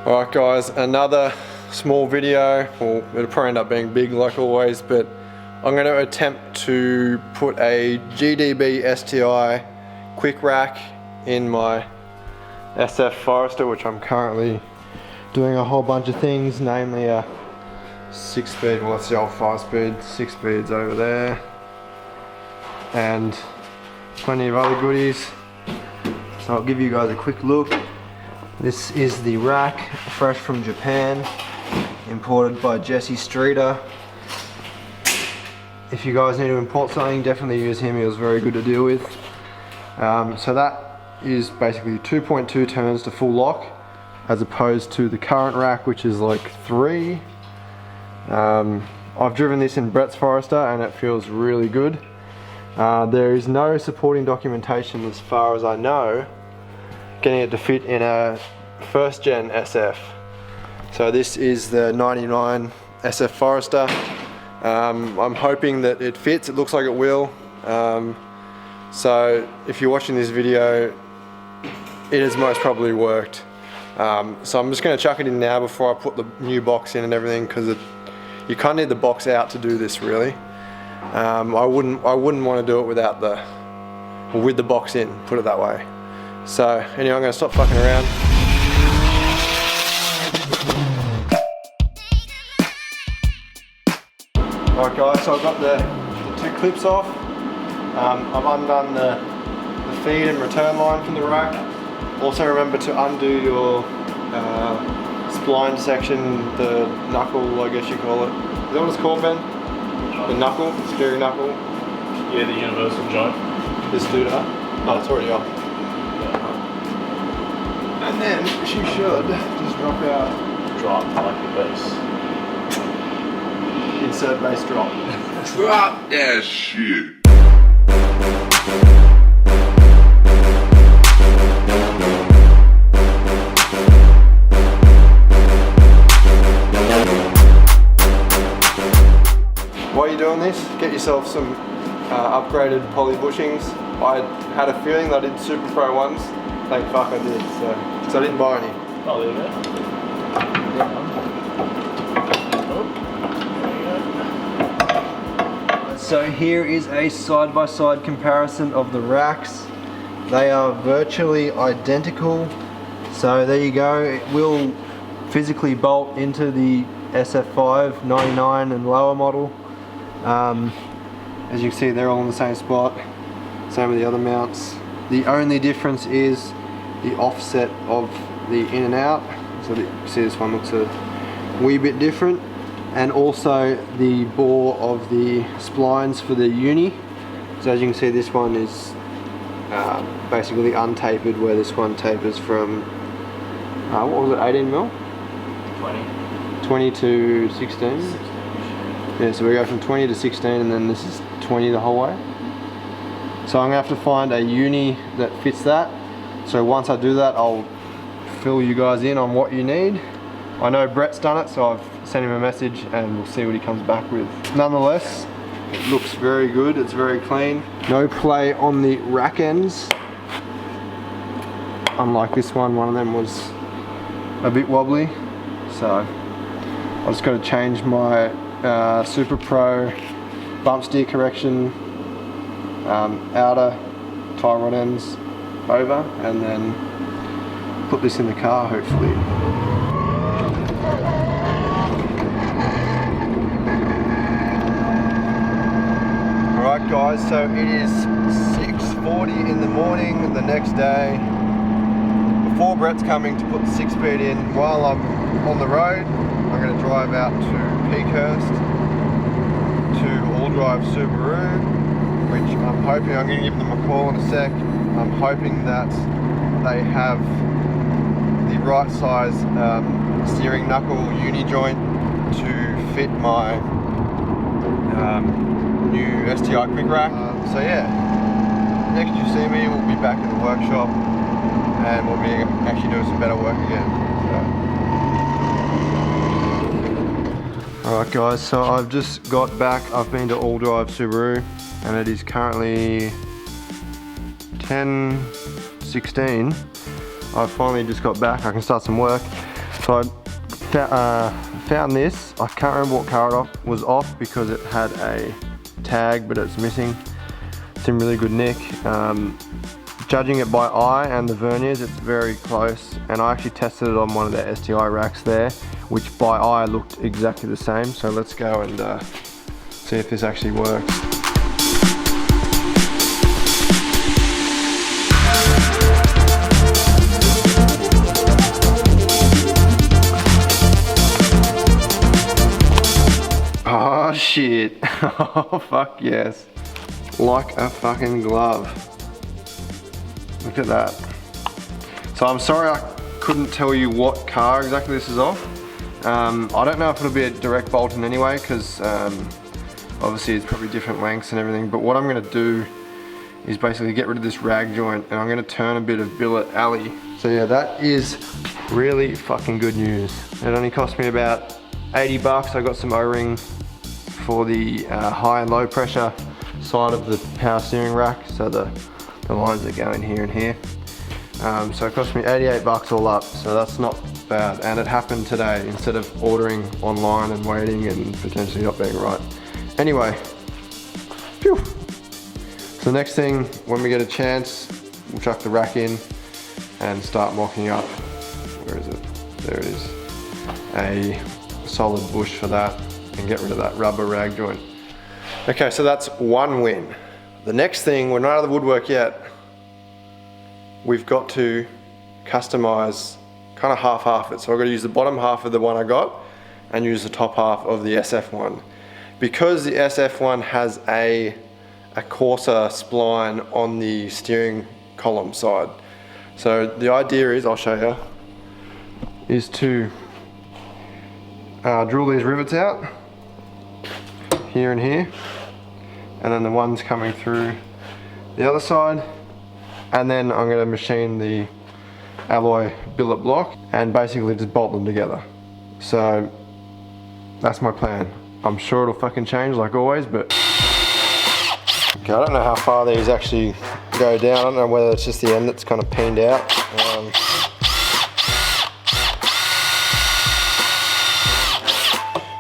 Alright guys, another small video. Well, it'll probably end up being big like always, but I'm going to attempt to put a GDB STI quick rack in my SF Forester, which I'm currently doing a whole bunch of things, namely a 6-speed, well that's the old 5-speed, 6 speeds over there, and plenty of other goodies. So I'll give you guys a quick look. This is the rack, fresh from Japan, imported by Jesse Streeter. If you guys need to import something, definitely use him, he was very good to deal with. So that is basically 2.2 turns to full lock, as opposed to the current rack, which is like 3. I've driven this in Brett's Forester and it feels really good. There is no supporting documentation as far as I know getting it to fit in a first gen SF. So this is the 99 SF Forester. I'm hoping that it fits, it looks like it will. So if you're watching this video, it has most probably worked. So I'm just going to chuck it in now before I put the new box in and everything, because you kind of need the box out to do this really. I wouldn't want to do it without with the box in, put it that way. So anyway, I'm going to stop fucking around. Alright guys, so I've got the 2 clips off. I've undone the feed and return line from the rack. Also remember to undo your spline section, the knuckle I guess you call it. Is that what it's called, Ben? The knuckle, the steering knuckle? Yeah, the universal joint. This dude up? Oh, it's already off. And then she should just drop out. Drop like the bass. Insert bass drop. Drop that shit. While you're doing this, get yourself some upgraded poly bushings. I had a feeling that I did Super Pro ones. Thank fuck I did, so I didn't buy any. Oh, there you go. So here is a side-by-side comparison of the racks. They are virtually identical. So there you go, it will physically bolt into the SF5, 99 and lower model. As you can see, they're all in the same spot. Same with the other mounts. The only difference is the offset of the in and out. So you see this one looks a wee bit different. And also the bore of the splines for the uni. So as you can see, this one is basically untapered, where this one tapers from, what was it, 18 mil? 20 to 16? Yeah, so we go from 20 to 16 and then this is 20 the whole way. So I'm going to have to find a uni that fits that. So once I do that, I'll fill you guys in on what you need. I know Brett's done it, so I've sent him a message and we'll see what he comes back with. Nonetheless, it looks very good, it's very clean. No play on the rack ends. Unlike this one of them was a bit wobbly. So I just got to change my Super Pro bump steer correction outer tie rod ends over, and then put this in the car hopefully. Alright guys, so it is 6:40 in the morning the next day. Before Brett's coming to put the 6-speed in, while I'm on the road, I'm going to drive out to Peakhurst to All Drive Subaru, which I'm hoping, I'm going to give them a call in a sec. I'm hoping that they have the right size steering knuckle uni joint to fit my new STI quick rack. So yeah, next you see me, we'll be back in the workshop and we'll be actually doing some better work again. So. Alright guys, so I've just got back. I've been to All Drive Subaru and it is currently 10:16. I finally just got back, I can start some work. So I found this. I can't remember what car it was off because it had a tag, but it's missing. It's in really good nick. Judging it by eye and the verniers, it's very close. And I actually tested it on one of the STI racks there, which by eye looked exactly the same. So let's go and see if this actually works. Oh shit. Oh fuck yes. Like a fucking glove. Look at that. So I'm sorry I couldn't tell you what car exactly this is off. I don't know if it'll be a direct bolt in anyway, because obviously it's probably different lengths and everything, but what I'm going to do is basically get rid of this rag joint and I'm going to turn a bit of billet alley. So yeah, that is really fucking good news. It only cost me about 80 bucks. I got some O-ring for the high and low pressure side of the power steering rack, so the lines that go in here and here. So it cost me 88 bucks all up, so that's not bad, and it happened today instead of ordering online and waiting and potentially not being right. Anyway, phew. So next thing, when we get a chance, we'll chuck the rack in and start mocking up. Where is it? There it is. A solid bush for that and get rid of that rubber rag joint. Okay, so that's one win. The next thing, we're not out of the woodwork yet. We've got to customize kind of half it. So I've got to use the bottom half of the one I got and use the top half of the SF one. Because the SF one has a coarser spline on the steering column side. So the idea is, I'll show you, is to drill these rivets out, here and here, and then the ones coming through the other side, and then I'm going to machine the alloy billet block and basically just bolt them together. So that's my plan. I'm sure it'll fucking change like always, but okay, I don't know how far these actually go down. I don't know whether it's just the end that's kind of peened out.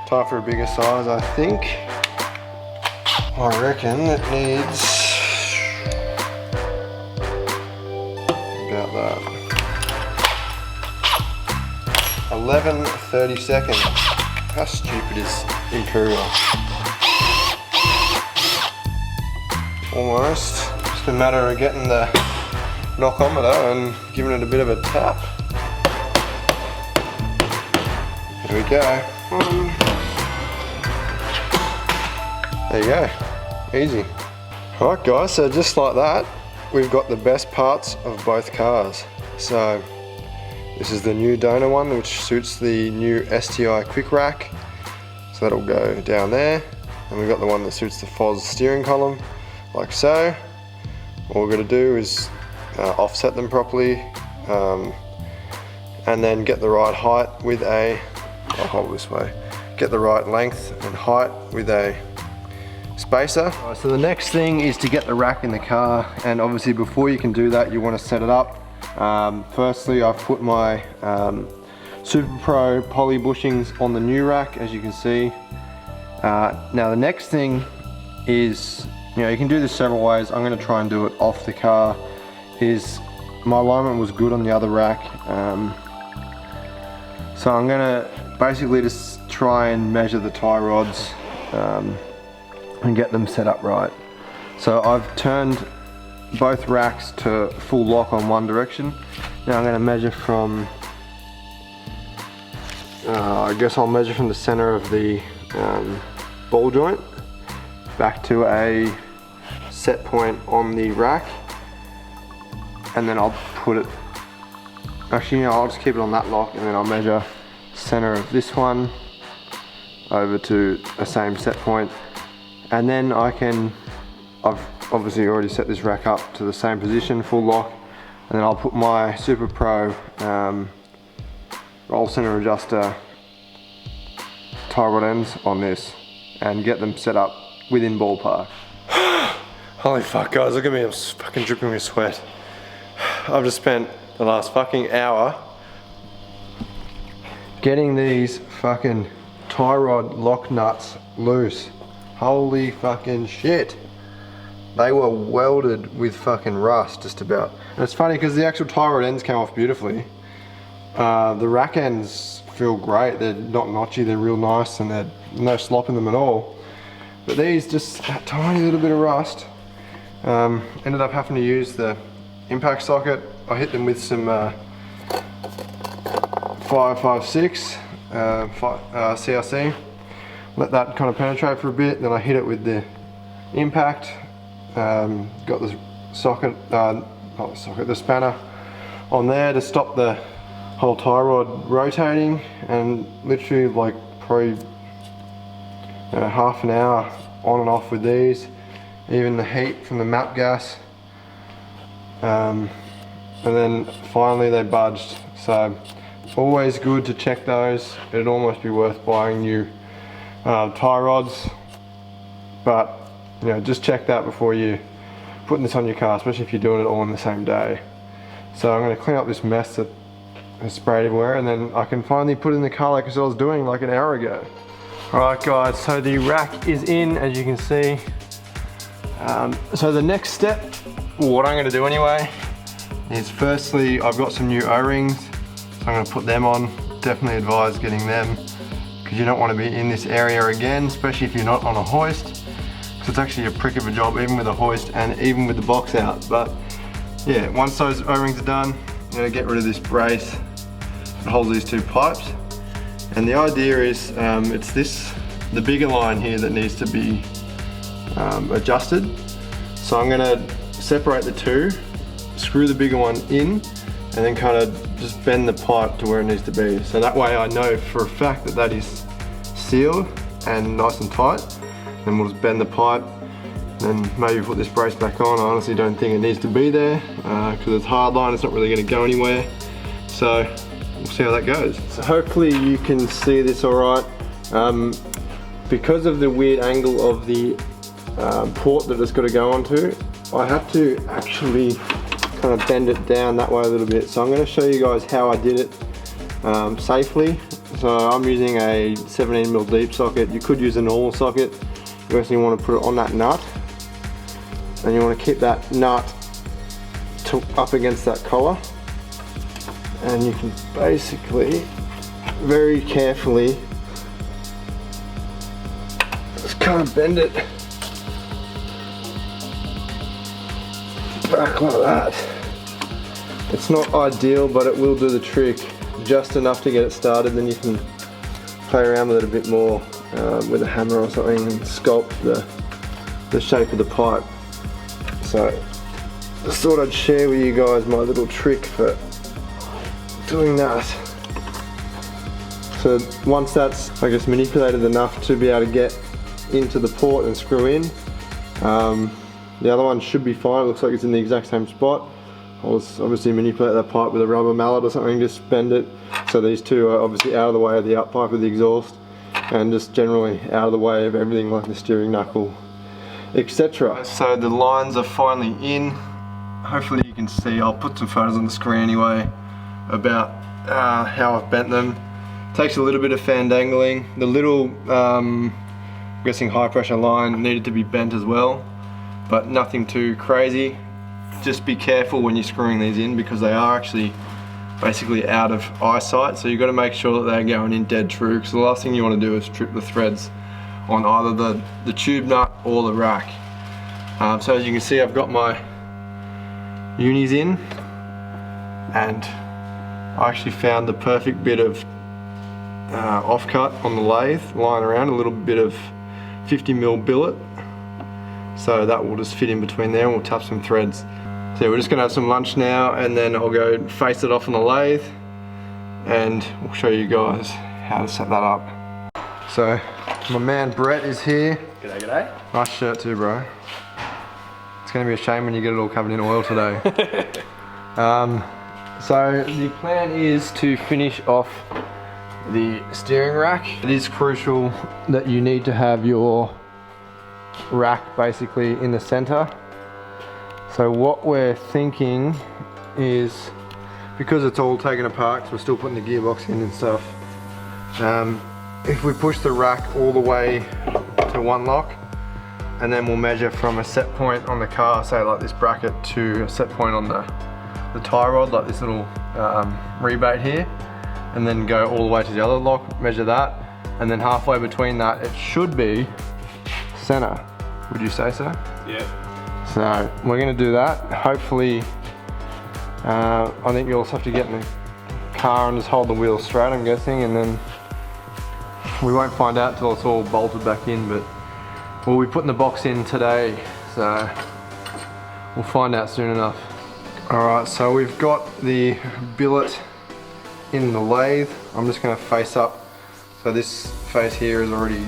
Time for a bigger size, I think. I reckon it needs about that. 11/32. How stupid is Imperial? Almost. Just a matter of getting the knockometer and giving it a bit of a tap. Here we go. There you go. Easy. Alright guys, so just like that, we've got the best parts of both cars. So this is the new donor one, which suits the new STI quick rack. So that'll go down there. And we've got the one that suits the FOS steering column, like so. All we're going to do is offset them properly, and then get the right height with a, I'll hold this way, get the right length and height with a spacer. Right, so the next thing is to get the rack in the car, and obviously before you can do that you want to set it up. Firstly, I've put my Super Pro poly bushings on the new rack, as you can see. Now the next thing is, you can do this several ways. I'm going to try and do it off the car. Is my alignment was good on the other rack, so I'm going to basically just try and measure the tie rods and get them set up right. So I've turned both racks to full lock on one direction. Now I'm going to measure from, I guess I'll measure from the center of the ball joint back to a set point on the rack, and then I'll put it, actually I'll just keep it on that lock, and then I'll measure center of this one over to the same set point, and then I've obviously already set this rack up to the same position, full lock, and then I'll put my Super Pro roll center adjuster tie rod ends on this and get them set up within ballpark. Holy fuck guys, look at me, I'm fucking dripping with sweat. I've just spent the last fucking hour getting these fucking tie rod lock nuts loose. Holy fucking shit. They were welded with fucking rust just about. And it's funny because the actual tie rod ends came off beautifully. The rack ends feel great. They're not notchy, they're real nice, and there's no slop in them at all. But these just a tiny little bit of rust. Ended up having to use the impact socket. I hit them with some 556 CRC. Let that kind of penetrate for a bit. Then I hit it with the impact. Got the socket, not the socket, the spanner on there to stop the whole tie rod rotating, and literally like probably half an hour on and off with these. Even the heat from the map gas, and then finally they budged. So always good to check those. It'd almost be worth buying new tie rods, but you know, just check that before you putting this on your car, especially if you're doing it all in the same day. So I'm going to clean up this mess that has sprayed everywhere, and then I can finally put it in the car like I was doing like an hour ago. Alright guys, so the rack is in, as you can see. So the next step, what I'm going to do anyway, is firstly I've got some new O-rings, so I'm going to put them on. Definitely advise getting them, because you don't want to be in this area again, especially if you're not on a hoist. So it's actually a prick of a job, even with a hoist and even with the box out. But yeah, once those O-rings are done, I'm going to get rid of this brace that holds these two pipes. And the idea is, it's the bigger line here that needs to be adjusted. So I'm going to separate the two, screw the bigger one in, and then kind of just bend the pipe to where it needs to be. So that way I know for a fact that that is sealed and nice and tight. Then we'll just bend the pipe, and maybe put this brace back on. I honestly don't think it needs to be there, because it's hard line, it's not really going to go anywhere. So we'll see how that goes. So hopefully you can see this alright. Because of the weird angle of the port that it's got to go onto, I have to actually kind of bend it down that way a little bit. So I'm going to show you guys how I did it safely. So I'm using a 17mm deep socket. You could use a normal socket. You actually want to put it on that nut, and you want to keep that nut up against that collar, and you can basically very carefully just kind of bend it back like that. It's not ideal, but it will do the trick just enough to get it started. Then you can play around with it a bit more with a hammer or something and sculpt the shape of the pipe. So just thought I'd share with you guys my little trick for doing that. So once that's, I guess, manipulated enough to be able to get into the port and screw in, the other one should be fine. It looks like it's in the exact same spot. I'll obviously manipulate that pipe with a rubber mallet or something, just bend it so these two are obviously out of the way of the up pipe of the exhaust, and just generally out of the way of everything like the steering knuckle, etc. So the lines are finally in. Hopefully you can see, I'll put some photos on the screen anyway about how I've bent them. Takes a little bit of fan dangling. The little, I'm guessing high pressure line needed to be bent as well, but nothing too crazy. Just be careful when you're screwing these in, because they are actually basically out of eyesight, so you've got to make sure that they're going in dead true, because the last thing you want to do is trip the threads on either the tube nut or the rack. So as you can see, I've got my unis in, and I actually found the perfect bit of offcut on the lathe lying around, a little bit of 50mm billet, so that will just fit in between there, and we'll tap some threads. So we're just going to have some lunch now, and then I'll go face it off on the lathe, and we'll show you guys how to set that up. So my man Brett is here. G'day, g'day. Nice shirt too, bro. It's going to be a shame when you get it all covered in oil today. So the plan is to finish off the steering rack. It is crucial that you need to have your rack basically in the center. So what we're thinking is, because it's all taken apart, because we're still putting the gearbox in and stuff, If we push the rack all the way to one lock, and then we'll measure from a set point on the car, say like this bracket, to a set point on the tie rod, like this little rebate here, and then go all the way to the other lock, measure that, and then halfway between that it should be center. Would you say so? Yeah. So we're going to do that. Hopefully, I think you'll also have to get in the car and just hold the wheel straight, I'm guessing, and then we won't find out till it's all bolted back in, but we'll be putting the box in today, so we'll find out soon enough. Alright, so we've got the billet in the lathe. I'm just going to face up, so this face here is already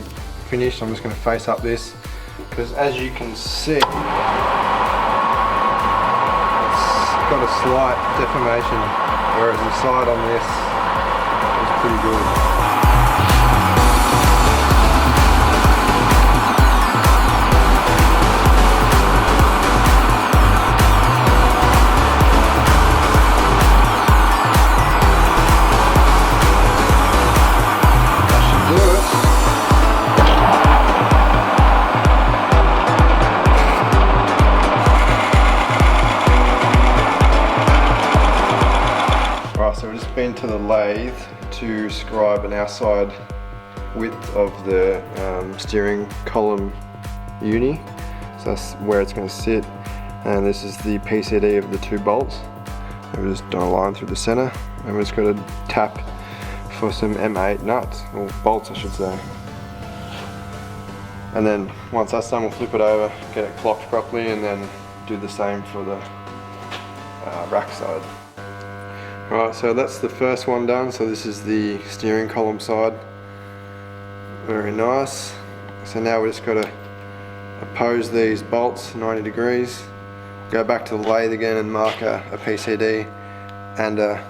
finished. I'm just going to face up this, because as you can see, it's got a slight deformation, whereas the side on this is pretty good. So we've just been to the lathe to scribe an outside width of the steering column uni. So that's where it's going to sit. And this is the PCD of the two bolts. And we've just done a line through the center. And we've just got to tap for some M8 nuts, or bolts I should say. And then once that's done, we'll flip it over, get it clocked properly, and then do the same for the rack side. Alright, so that's the first one done. So this is the steering column side. Very nice. So now we just got to oppose these bolts 90 degrees. Go back to the lathe again and mark a PCD and a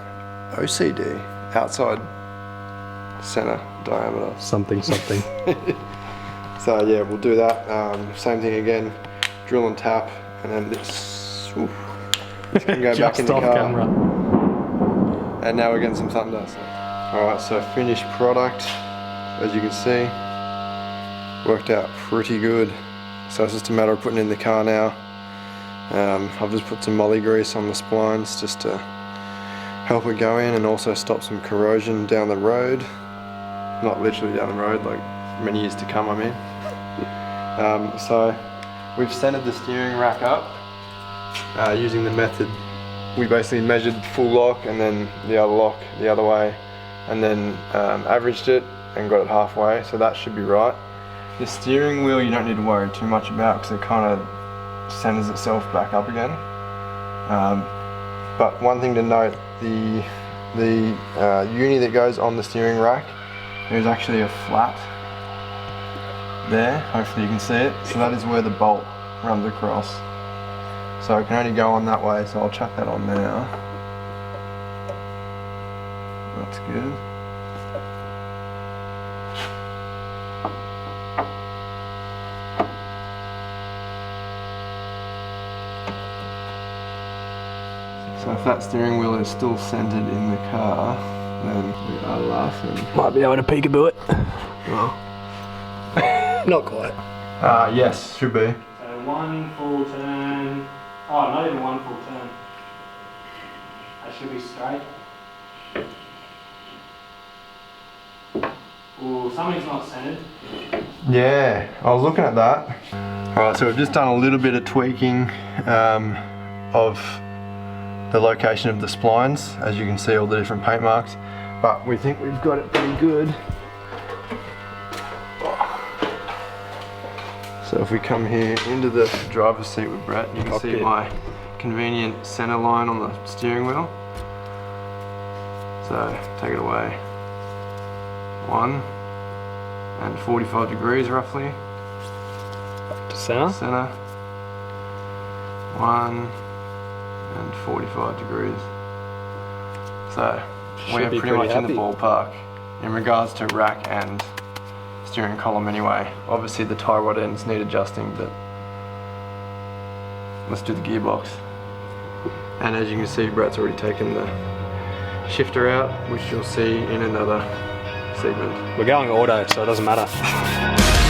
OCD, outside center diameter. Something. So yeah, we'll do that. Same thing again. Drill and tap, and then this. Oof, can go back in the car. Camera. And now we're getting some sun dust. Alright, so finished product, as you can see, worked out pretty good. So it's just a matter of putting it in the car now. I've just put some molly grease on the splines just to help it go in and also stop some corrosion down the road. Not literally down the road, like many years to come, I mean. So we've centered the steering rack up using the method. We basically measured full lock and then the other lock the other way, and then averaged it and got it halfway, so that should be right. The steering wheel you don't need to worry too much about because it kind of centers itself back up again. But one thing to note, the uni that goes on the steering rack, there's actually a flat there, hopefully you can see it. So that is where the bolt runs across. So it can only go on that way, so I'll chuck that on now. That's good. So if that steering wheel is still centered in the car, then we are laughing. Might be able to peekaboo it. Well, Not quite. yes, should be. So one full turn. Oh, not even one full turn. That should be straight. Ooh, something's not centered. Yeah, I was looking at that. Alright, so we've just done a little bit of tweaking of the location of the splines. As you can see, all the different paint marks. But we think we've got it pretty good. So if we come here into the driver's seat with Brett, you can see my convenient center line on the steering wheel. So take it away. 1 and 45 degrees roughly. To center? Center. 1 and 45 degrees. So we're pretty much in the ballpark in regards to rack and steering column anyway. Obviously the tie rod ends need adjusting, but let's do the gearbox. And as you can see, Brett's already taken the shifter out, which you'll see in another Siegmund. We're going auto, so it doesn't matter.